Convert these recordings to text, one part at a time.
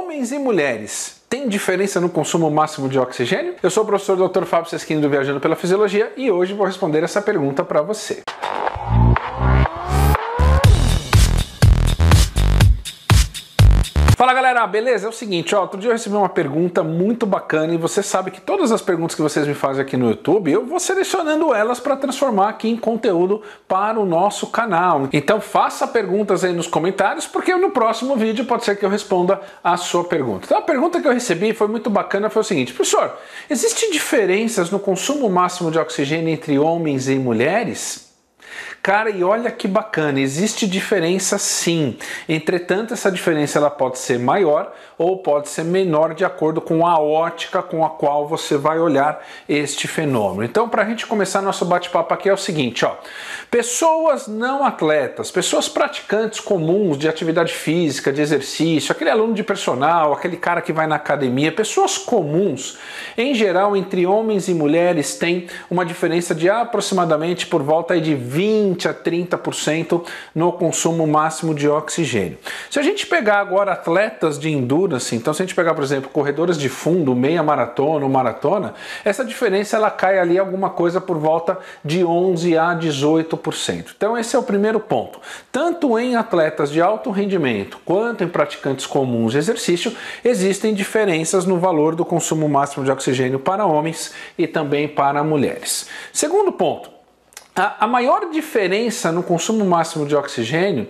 Homens e mulheres, tem diferença no consumo máximo de oxigênio? Eu sou o professor Dr. Fábio Seschini do Viajando pela Fisiologia e hoje vou responder essa pergunta para você. Fala galera, beleza? É o seguinte, outro dia eu recebi uma pergunta muito bacana e você sabe que todas as perguntas que vocês me fazem aqui no YouTube, eu vou selecionando elas para transformar aqui em conteúdo para o nosso canal. Então faça perguntas aí nos comentários, porque no próximo vídeo pode ser que eu responda a sua pergunta. Então a pergunta que eu recebi foi muito bacana, foi o seguinte: professor, existem diferenças no consumo máximo de oxigênio entre homens e mulheres? Cara, e olha que bacana, existe diferença sim. Entretanto, essa diferença ela pode ser maior ou pode ser menor de acordo com a ótica com a qual você vai olhar este fenômeno. Então, para a gente começar nosso bate-papo aqui é o seguinte, pessoas não atletas, pessoas praticantes comuns de atividade física, de exercício, aquele aluno de personal, aquele cara que vai na academia, pessoas comuns, em geral, entre homens e mulheres, tem uma diferença de aproximadamente por volta aí de 20 a 30% no consumo máximo de oxigênio. Se a gente pegar agora atletas de endurance, então se a gente pegar, por exemplo, corredores de fundo, meia maratona ou maratona, essa diferença ela cai ali alguma coisa por volta de 11 a 18%. Então esse é o primeiro ponto. Tanto em atletas de alto rendimento quanto em praticantes comuns de exercício, existem diferenças no valor do consumo máximo de oxigênio para homens e também para mulheres. Segundo ponto, a maior diferença no consumo máximo de oxigênio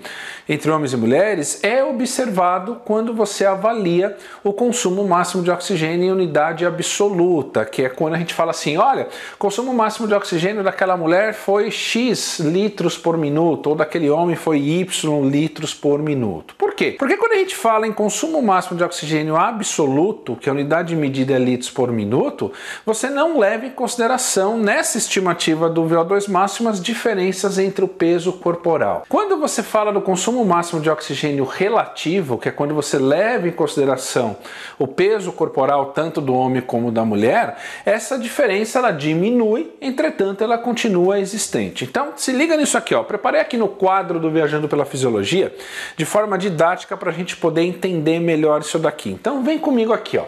entre homens e mulheres é observado quando você avalia o consumo máximo de oxigênio em unidade absoluta, que é quando a gente fala assim, olha, o consumo máximo de oxigênio daquela mulher foi X litros por minuto, ou daquele homem foi Y litros por minuto. Por quê? Porque quando a gente fala em consumo máximo de oxigênio absoluto, que a unidade de medida é litros por minuto, você não leva em consideração nessa estimativa do VO2 máximo as diferenças entre o peso corporal. Quando você fala do consumo máximo de oxigênio relativo, que é quando você leva em consideração o peso corporal tanto do homem como da mulher, essa diferença ela diminui, entretanto ela continua existente. Então se liga nisso aqui, preparei aqui no quadro do Viajando pela Fisiologia de forma didática para a gente poder entender melhor isso daqui. Então vem comigo aqui,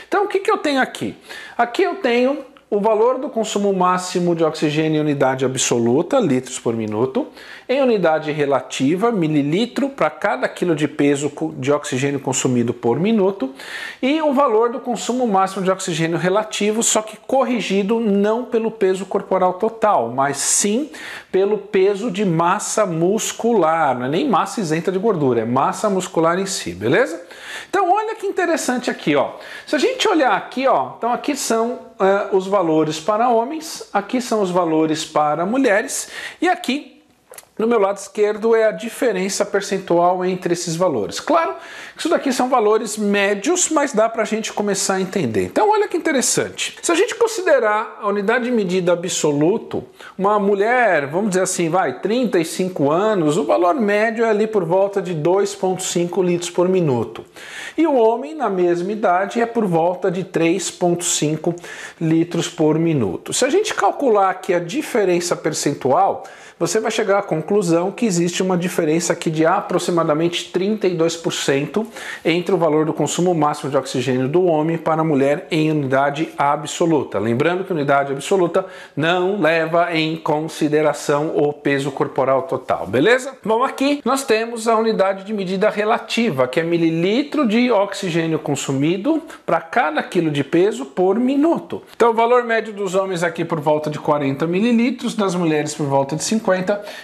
Então o que eu tenho aqui? Aqui eu tenho o valor do consumo máximo de oxigênio em unidade absoluta, litros por minuto, em unidade relativa, mililitro para cada quilo de peso de oxigênio consumido por minuto, e o valor do consumo máximo de oxigênio relativo, só que corrigido não pelo peso corporal total, mas sim pelo peso de massa muscular, não é nem massa isenta de gordura, é massa muscular em si, beleza? Então olha que interessante aqui, Se a gente olhar aqui, então aqui são os valores para homens, aqui são os valores para mulheres e aqui no meu lado esquerdo é a diferença percentual entre esses valores. Claro que isso daqui são valores médios, mas dá para a gente começar a entender. Então olha que interessante. Se a gente considerar a unidade de medida absoluto, uma mulher, vamos dizer assim, 35 anos, o valor médio é ali por volta de 2,5 litros por minuto. E o homem, na mesma idade, é por volta de 3,5 litros por minuto. Se a gente calcular aqui a diferença percentual, você vai chegar à conclusão que existe uma diferença aqui de aproximadamente 32% entre o valor do consumo máximo de oxigênio do homem para a mulher em unidade absoluta. Lembrando que unidade absoluta não leva em consideração o peso corporal total, beleza? Bom, aqui nós temos a unidade de medida relativa, que é mililitro de oxigênio consumido para cada quilo de peso por minuto. Então o valor médio dos homens aqui por volta de 40 mililitros, das mulheres por volta de 50.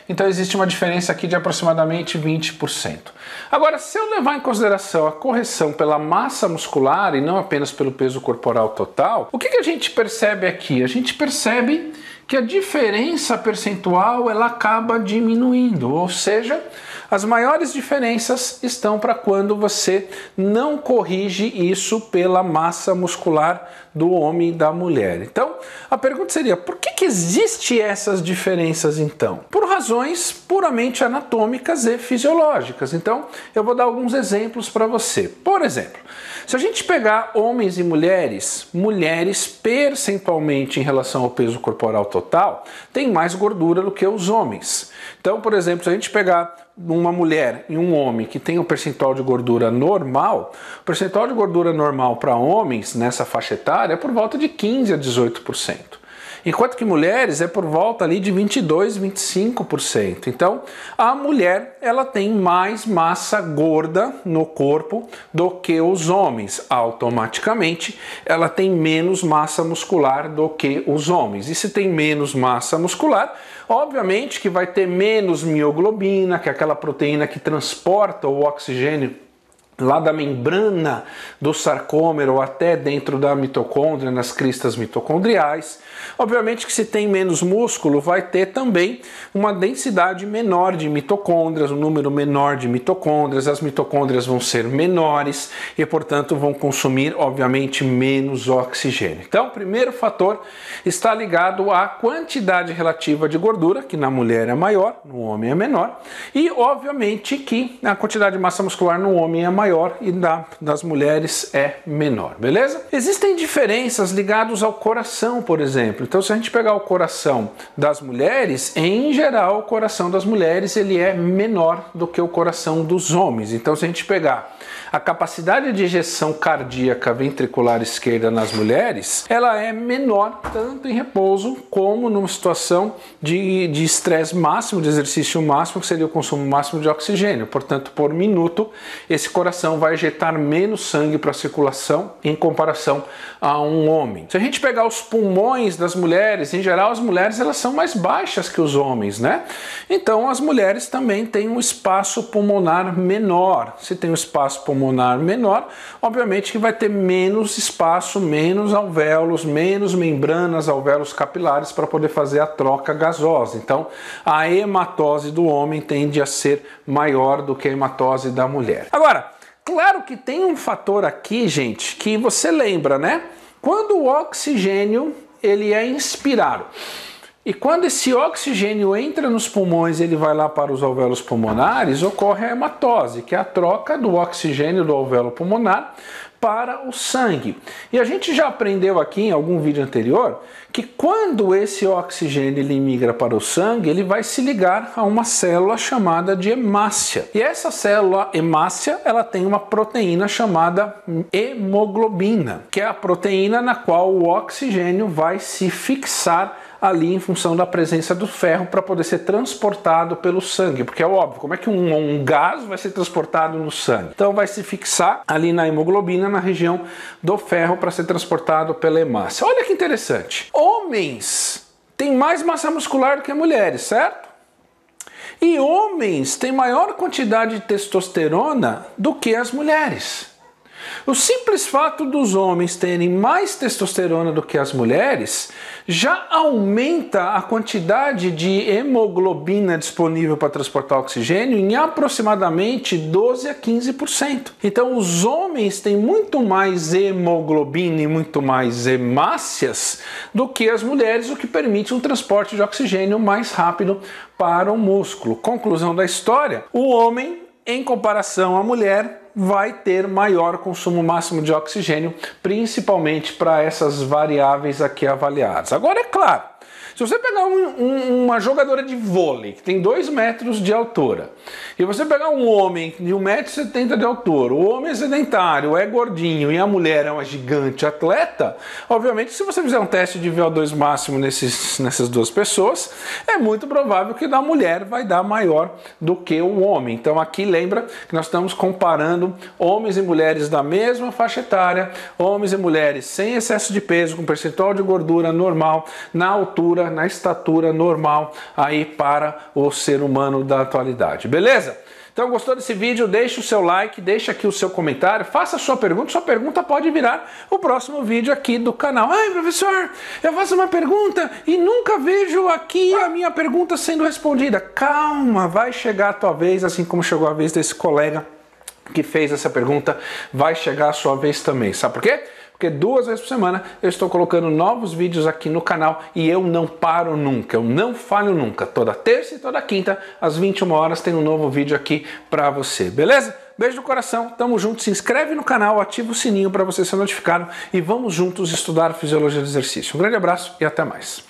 Então existe uma diferença aqui de aproximadamente 20%. Agora, se eu levar em consideração a correção pela massa muscular e não apenas pelo peso corporal total, o que a gente percebe aqui? A gente percebe que a diferença percentual ela acaba diminuindo, ou seja, as maiores diferenças estão para quando você não corrige isso pela massa muscular do homem e da mulher. Então, a pergunta seria, por que existem essas diferenças então? Por razões puramente anatômicas e fisiológicas. Então, eu vou dar alguns exemplos para você. Por exemplo, se a gente pegar homens e mulheres, mulheres percentualmente em relação ao peso corporal total, têm mais gordura do que os homens. Então, por exemplo, se a gente pegar uma mulher e um homem que tem um percentual de gordura normal, o percentual de gordura normal para homens nessa faixa etária é por volta de 15 a 18%. Enquanto que mulheres é por volta ali de 22, 25%. Então, a mulher, ela tem mais massa gorda no corpo do que os homens. Automaticamente, ela tem menos massa muscular do que os homens. E se tem menos massa muscular, obviamente que vai ter menos mioglobina, que é aquela proteína que transporta o oxigênio lá da membrana do sarcômero até dentro da mitocôndria, nas cristas mitocondriais. Obviamente que se tem menos músculo, vai ter também uma densidade menor de mitocôndrias, um número menor de mitocôndrias, as mitocôndrias vão ser menores e, portanto, vão consumir, obviamente, menos oxigênio. Então, o primeiro fator está ligado à quantidade relativa de gordura, que na mulher é maior, no homem é menor, e, obviamente, que a quantidade de massa muscular no homem é maior e das mulheres é menor, beleza? Existem diferenças ligadas ao coração, por exemplo. Então, se a gente pegar o coração das mulheres, em geral, o coração das mulheres ele é menor do que o coração dos homens. Então, se a gente pegar a capacidade de ejeção cardíaca ventricular esquerda nas mulheres, ela é menor tanto em repouso como numa situação de estresse máximo, de exercício máximo, que seria o consumo máximo de oxigênio. Portanto, por minuto, esse coração vai ejetar menos sangue para a circulação em comparação a um homem. Se a gente pegar os pulmões das mulheres, em geral as mulheres elas são mais baixas que os homens, né? Então as mulheres também têm um espaço pulmonar menor. Se tem um espaço pulmonar menor, obviamente que vai ter menos espaço, menos alvéolos, menos membranas, alvéolos capilares para poder fazer a troca gasosa. Então a hematose do homem tende a ser maior do que a hematose da mulher. Agora, claro que tem um fator aqui, gente, que você lembra, né? Quando o oxigênio ele é inspirado e quando esse oxigênio entra nos pulmões, ele vai lá para os alvéolos pulmonares, ocorre a hematose, que é a troca do oxigênio do alvéolo pulmonar para o sangue. E a gente já aprendeu aqui em algum vídeo anterior que quando esse oxigênio ele migra para o sangue, ele vai se ligar a uma célula chamada de hemácia. E essa célula hemácia, ela tem uma proteína chamada hemoglobina, que é a proteína na qual o oxigênio vai se fixar ali em função da presença do ferro para poder ser transportado pelo sangue, porque é óbvio, como é que um gás vai ser transportado no sangue? Então vai se fixar ali na hemoglobina, na região do ferro para ser transportado pela hemácia. Olha que interessante, homens têm mais massa muscular do que mulheres, certo? E homens têm maior quantidade de testosterona do que as mulheres. O simples fato dos homens terem mais testosterona do que as mulheres já aumenta a quantidade de hemoglobina disponível para transportar oxigênio em aproximadamente 12 a 15%. Então os homens têm muito mais hemoglobina e muito mais hemácias do que as mulheres, o que permite um transporte de oxigênio mais rápido para o músculo. Conclusão da história, o homem, em comparação à mulher, vai ter maior consumo máximo de oxigênio, principalmente para essas variáveis aqui avaliadas. Agora, é claro, se você pegar uma jogadora de vôlei que tem 2 metros de altura e você pegar um homem de 1,70 m de altura, o homem é sedentário, é gordinho e a mulher é uma gigante atleta, obviamente se você fizer um teste de VO2 máximo nessas duas pessoas, é muito provável que da mulher vai dar maior do que o homem. Então aqui lembra que nós estamos comparando homens e mulheres da mesma faixa etária, homens e mulheres sem excesso de peso, com percentual de gordura normal, na altura, na estatura normal aí para o ser humano da atualidade, beleza? Então, gostou desse vídeo? Deixa o seu like, deixa aqui o seu comentário, faça a sua pergunta pode virar o próximo vídeo aqui do canal. Ai, professor, eu faço uma pergunta e nunca vejo aqui a minha pergunta sendo respondida. Calma, vai chegar a tua vez, assim como chegou a vez desse colega que fez essa pergunta, vai chegar a sua vez também. Sabe por quê? Porque 2 vezes por semana eu estou colocando novos vídeos aqui no canal e eu não paro nunca, eu não falho nunca. Toda terça e toda quinta, às 21 horas, tem um novo vídeo aqui pra você, beleza? Beijo no coração, tamo junto, se inscreve no canal, ativa o sininho para você ser notificado e vamos juntos estudar fisiologia do exercício. Um grande abraço e até mais.